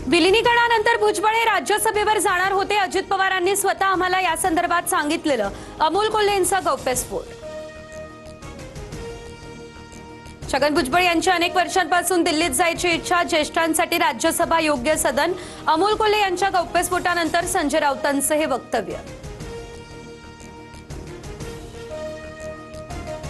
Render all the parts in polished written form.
विलिनीकरणानंतर भुजबळ हे राज्यसभेवर जाणार होते. अजित पवारांनी स्वतः आम्हाला या संदर्भात सांगितलेलं. अमोल कोल्हेंचा गौप्यस्फोट. छगन भुजबळ यांची अनेक वर्षांपासून दिल्लीत जायची इच्छा. ज्येष्ठांसाठी राज्यसभा योग्य सदन. अमोल कोल्हे यांच्या गौप्यस्फोटानंतर संजय राऊतांचं हे वक्तव्य.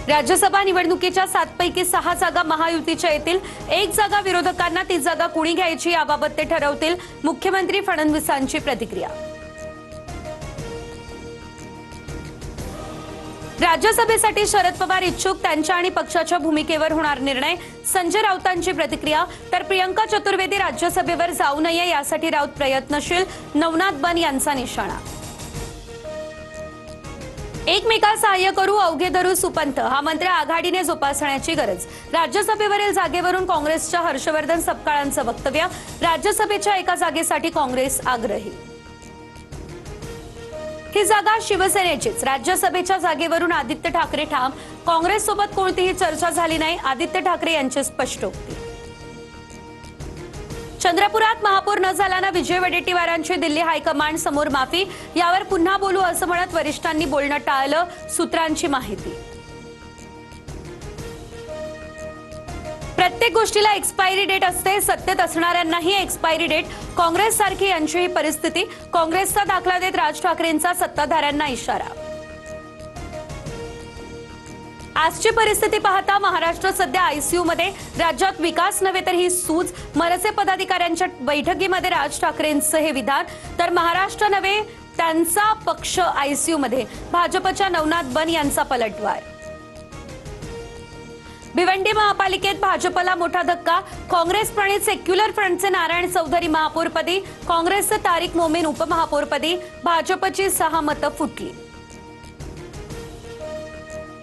राज्यसभा निवडणुकीच्या 7 पैकी 6 जागा महायुतीच्या येतील. 1 जागा विरोधकांना, ती जागा कुणी घ्यायची याबाबत ते ठरवतील. मुख्यमंत्री फडणवीसांची प्रतिक्रिया. राज्यसभेसाठी शरद पवार इच्छुक, त्यांच्या आणि पक्षाच्या भूमिकेवर होणार निर्णय. संजय राऊतांची प्रतिक्रिया. तर प्रियंका चतुर्वेदी राज्यसभेवर जाऊ नये यासाठी राऊत प्रयत्नशील. नवनाथ बन यांचा निशाणा. एकमेकाला सहाय्य करू, अवघे धरू सुपंथ हा मंत्र आघाडीने जोपासण्याची गरज. राज्यसभेवरील जागेवरून काँग्रेसच्या हर्षवर्धन सपकाळांचं वक्तव्य. राज्यसभेच्या एका जागेसाठी काँग्रेस आग्रही. ही जागा शिवसेनेचीच. राज्यसभेच्या जागेवरून आदित्य ठाकरे ठाम. काँग्रेससोबत कोणतीही चर्चा झाली नाही, आदित्य ठाकरे यांची स्पष्टोक्ती. चंद्रपुरात महापौर न झाल्यानं विजय वडेट्टीवारांची दिल्ली हायकमांड समोर माफी. यावर पुन्हा बोलू असं म्हणत वरिष्ठांनी बोलणं टाळलं. सूत्रांची माहिती. प्रत्येक गोष्टीला एक्सपायरी डेट असते. सत्तेत असणाऱ्यांनाही एक्सपायरी डेट. काँग्रेस सारखी यांची ही परिस्थिती. काँग्रेसचा दाखला देत राज ठाकरेंचा सत्ताधाऱ्यांना इशारा. आजची परिस्थिती पाहता महाराष्ट्र सध्या आयसीयू मध्ये. राज्यात विकास नव्हे तर ही सूज. मनसे पदाधिकाऱ्यांच्या बैठकीमध्ये राज ठाकरेंचं हे विधान. तर महाराष्ट्र नव्हे त्यांचा पक्ष आयसीयू मध्ये. भाजपच्या नवनाथ बन यांचा पलटवार. भिवंडी महापालिकेत भाजपला मोठा धक्का. काँग्रेस प्रणित सेक्युलर फ्रंटचे नारायण चौधरी महापौरपदी. काँग्रेसचे तारिक मोमीन उपमहापौरपदी. भाजपची 6 मतं फुटली.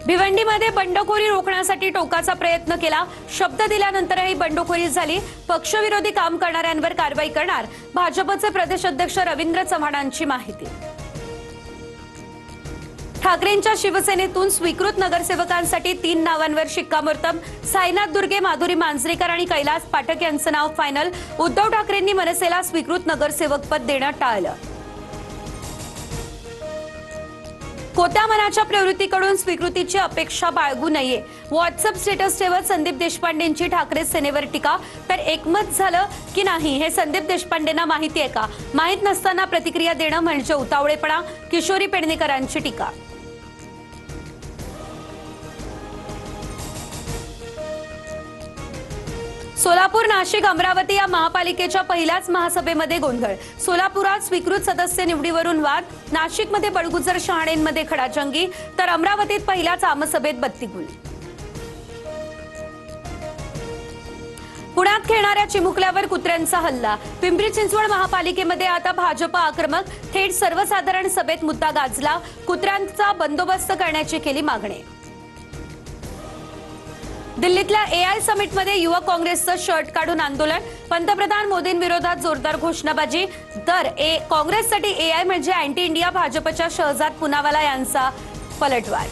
भिवंडीमध्ये बंडखोरी रोखण्यासाठी टोकाचा प्रयत्न केला. शब्द दिल्यानंतरही बंडखोरी झाली. पक्षविरोधी काम करणाऱ्यांवर कारवाई करणार. भाजपचे प्रदेश अध्यक्ष रवींद्र चव्हाणांची माहिती. ठाकरेंच्या शिवसेनेतून स्वीकृत नगरसेवकांसाठी 3 नावांवर शिक्कामोर्तब. साईनाथ दुर्गे, माधुरी मांजरेकर आणि कैलास पाठक यांचं नाव फायनल. उद्धव ठाकरेंनी मनसेला स्वीकृत नगरसेवक पद देणं टाळलं. कोत्या मनाच्या प्रवृत्तीकडून स्वीकृतीची अपेक्षा बाळगू नये. व्हॉट्सअप स्टेटस ठेवत संदीप देशपांडेंची ठाकरे सेनेवर टीका. तर एकमत झालं की नाही हे संदीप देशपांडेंना माहिती आहे का? माहीत नसताना प्रतिक्रिया देणं म्हणजे उतावळेपणा. किशोरी पेडणेकरांची टीका. सोलापूर, नाशिक, अमरावती या महापालिकेच्या पहिल्याच महासभेमध्ये गोंधळ. सोलापुरात स्वीकृत सदस्य निवडीवरून वाद. नाशिकमध्ये बळगुजर शहाणेंमध्ये खडाजंगी. तर अमरावतीत पहिल्याच आमसभेत बत्तीगुल. पुण्यात खेळणाऱ्या चिमुकल्यावर कुत्र्यांचा हल्ला. पिंपरी चिंचवड महापालिकेमध्ये आता भाजप आक्रमक. थेट सर्वसाधारण सभेत मुद्दा गाजला. कुत्र्यांचा बंदोबस्त करण्याची केली मागणी. दिल्लीतल्या एआय समिटमध्ये युवक काँग्रेसचं शर्ट काढून आंदोलन. पंतप्रधान मोदींविरोधात जोरदार घोषणाबाजी. तर काँग्रेससाठी एआय म्हणजे अँटी इंडिया. भाजपच्या शहजाद पुनावाला यांचा पलटवार.